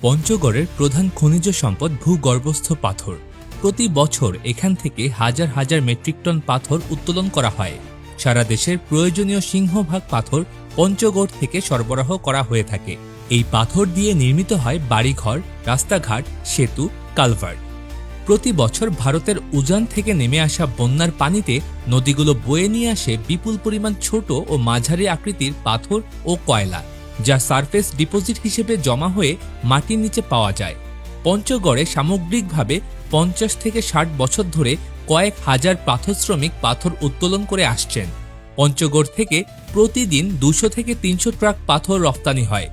পঞ্চগড়ের প্রধান খনিজ সম্পদ ভূগর্ভস্থ পাথর। প্রতি বছর এখান থেকে হাজার হাজার মেট্রিক টন পাথর উত্তোলন করা হয়। সারা দেশের প্রয়োজনীয় সিংহভাগ পাথর পঞ্চগড় থেকে সরবরাহ করা হয়ে থাকে। এই পাথর দিয়ে নির্মিত হয় বাড়িঘর, রাস্তাঘাট, সেতু, কালভার্ট। প্রতি বছর ভারতের উজান থেকে নেমে আসা বন্যার পানিতে নদীগুলো বয়ে নিয়ে আসে বিপুল পরিমাণ ছোট ও মাঝারি আকৃতির পাথর ও কয়লা, যা সারফেস ডিপোজিট হিসেবে জমা হয়ে মাটির নিচে পাওয়া যায়। পঞ্চগড়ে সামগ্রিকভাবে 50 থেকে 60 বছর ধরে কয়েক হাজার পাথর শ্রমিক পাথর উত্তোলন করে আসছেন। পঞ্চগড় থেকে প্রতিদিন 200 থেকে 300 ট্রাক পাথর রপ্তানি হয়।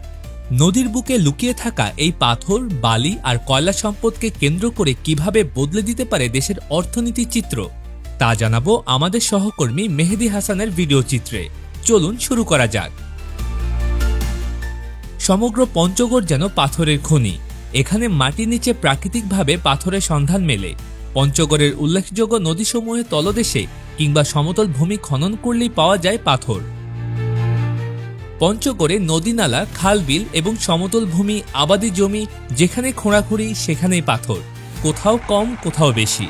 নদীর বুকে লুকিয়ে থাকা এই পাথর, বালি আর কয়লা সম্পদকে কেন্দ্র করে কিভাবে বদলে দিতে পারে দেশের অর্থনীতির চিত্র, তা জানাবো আমাদের সহকর্মী মেহেদী হাসানের ভিডিও চিত্রে। চলুন শুরু করা যাক। সমগ্র পঞ্চগড় যেন পাথরের খনি। এখানে মাটির নিচে প্রাকৃতিকভাবে পাথরের সন্ধান মেলে। পঞ্চগড়ের উল্লেখযোগ্য নদীসমূহের তলদেশে কিংবা সমতল ভূমি খনন করলেই পাওয়া যায় পাথর। পঞ্চগড়ে নদী-নালা, খাল-বিল এবং সমতল ভূমি, আবাদি জমি, যেখানে খোঁড়াখুঁড়ি সেখানেই পাথর, কোথাও কম কোথাও বেশি।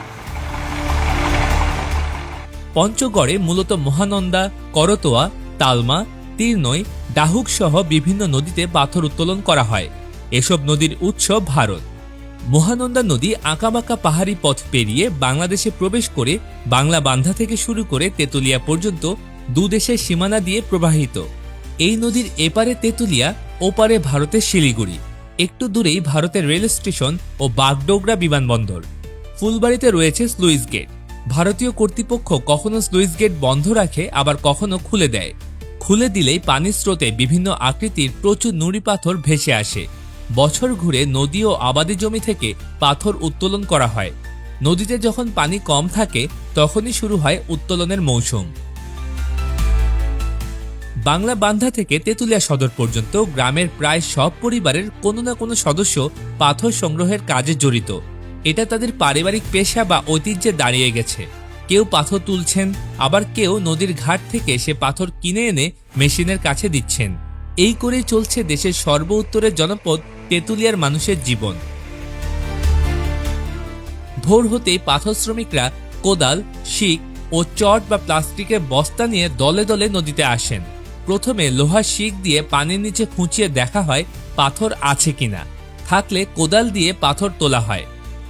পঞ্চগড়ে মূলত মহানন্দা, করতোয়া, তালমা, তীরনই, ডাহুক সহ বিভিন্ন নদীতে পাথর উত্তোলন করা হয়। এসব নদীর উৎস ভারত। মহানন্দা নদী আঁকাবাঁকা পাহাড়ি পথ পেরিয়ে বাংলাদেশে প্রবেশ করে বাংলা বান্ধা থেকে শুরু করে তেঁতুলিয়া পর্যন্ত দুদেশের সীমানা দিয়ে প্রবাহিত। এই নদীর এপারে তেঁতুলিয়া, ওপারে ভারতের শিলিগুড়ি। একটু দূরেই ভারতের রেল স্টেশন ও বাগডোগরা বিমানবন্দর। ফুলবাড়িতে রয়েছে স্লুইস গেট। ভারতীয় কর্তৃপক্ষ কখনো স্লুইস গেট বন্ধ রাখে, আবার কখনো খুলে দেয়। খুলে দিলেই পানির স্রোতে বিভিন্ন আকৃতির প্রচুর নুড়ি পাথর ভেসে আসে। বছর ঘুরে নদী ও আবাদি জমি থেকে পাথর উত্তোলন করা হয়। নদীতে যখন পানি কম থাকে তখনই শুরু হয় উত্তোলনের মৌসুম। বাংলা বান্ধা থেকে তেঁতুলিয়া সদর পর্যন্ত গ্রামের প্রায় সব পরিবারের কোনো না কোনো সদস্য পাথর সংগ্রহের কাজে জড়িত। এটা তাদের পারিবারিক পেশা বা ঐতিহ্যে দাঁড়িয়ে গেছে। কেউ পাথর তুলছেন, আবার কেউ নদীর ঘাট থেকে সে পাথর কিনে এনে মেশিনের কাছে দিচ্ছেন। এই করেই চলছে দেশের সর্ব উত্তরের জনপদ তেঁতুলিয়ার মানুষের জীবন। ভোর হতেই পাথর শ্রমিকরা কোদাল, শিক ও চট বা প্লাস্টিকের বস্তা নিয়ে দলে দলে নদীতে আসেন। প্রথমে লোহার শিক দিয়ে পানির নিচে খুঁচিয়ে দেখা হয় পাথর আছে কিনা। থাকলে কোদাল দিয়ে পাথর তোলা হয়।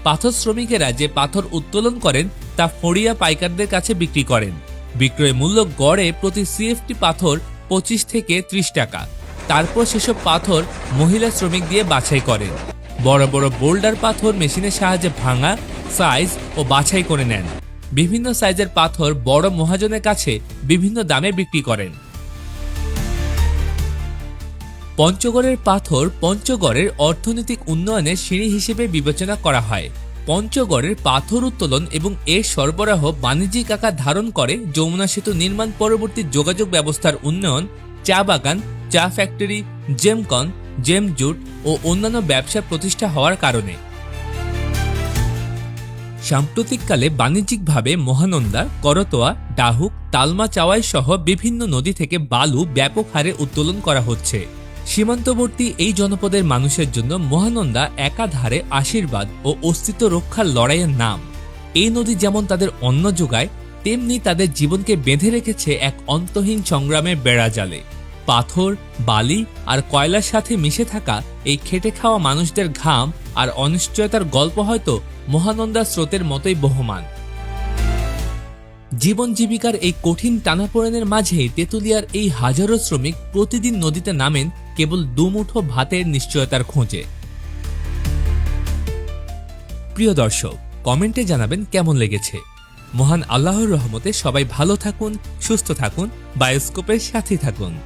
পাথর শ্রমিকেরা যে পাথর উত্তোলন করেন তা ফড়িয়া পাইকারদের কাছে বিক্রি করেন। বিক্রয় মূল্য গড়ে প্রতি সিএফটি পাথর 25 থেকে 30 টাকা। তারপর সেসব পাথর মহিলা শ্রমিক দিয়ে বাছাই করেন। বড় বড় বোল্ডার পাথর মেশিনের সাহায্যে ভাঙা, সাইজ ও বাছাই করে নেন। বিভিন্ন সাইজের পাথর বড় মহাজনের কাছে বিভিন্ন দামে বিক্রি করেন। পঞ্চগড়ের পাথর পঞ্চগড়ের অর্থনৈতিক উন্নয়নের সিঁড়ি হিসেবে বিবেচনা করা হয়। পঞ্চগড়ের পাথর উত্তোলন এবং এর সরবরাহ বাণিজ্যিক আকার ধারণ করে যমুনা সেতু নির্মাণ পরবর্তী যোগাযোগ ব্যবস্থার উন্নয়ন, চা বাগান, চা ফ্যাক্টরি, জেমকন, জেম জুট ও অন্যান্য ব্যবসা প্রতিষ্ঠা হওয়ার কারণে। সাম্প্রতিককালে বাণিজ্যিকভাবে মহানন্দা, করতোয়া, ডাহুক, তালমা, চাওয়াই সহ বিভিন্ন নদী থেকে বালু ব্যাপক হারে উত্তোলন করা হচ্ছে। সীমান্তবর্তী এই জনপদের মানুষের জন্য মহানন্দা একাধারে আশীর্বাদ ও অস্তিত্ব রক্ষার লড়াইয়ের নাম। এই নদী যেমন তাদের অন্ন যোগায়, তেমনি তাদের জীবনকে বেঁধে রেখেছে এক অন্তহীন সংগ্রামের বেড়াজালে। পাথর, বালি আর কয়লার সাথে মিশে থাকা এই খেটে খাওয়া মানুষদের ঘাম আর অনিশ্চয়তার গল্প হয়তো মহানন্দা স্রোতের মতোই বহমান। জীবন জীবিকার এই কঠিন টানাপোড়েনের মাঝেই তেঁতুলিয়ার এই হাজারো শ্রমিক প্রতিদিন নদীতে নামেন কেবল দুমুঠো ভাতের নিশ্চয়তার খোঁজে। প্রিয় দর্শক, কমেন্টে জানাবেন কেমন লেগেছে। মহান আল্লাহর রহমতে সবাই ভালো থাকুন, সুস্থ থাকুন, বায়োস্কোপের সাথে থাকুন।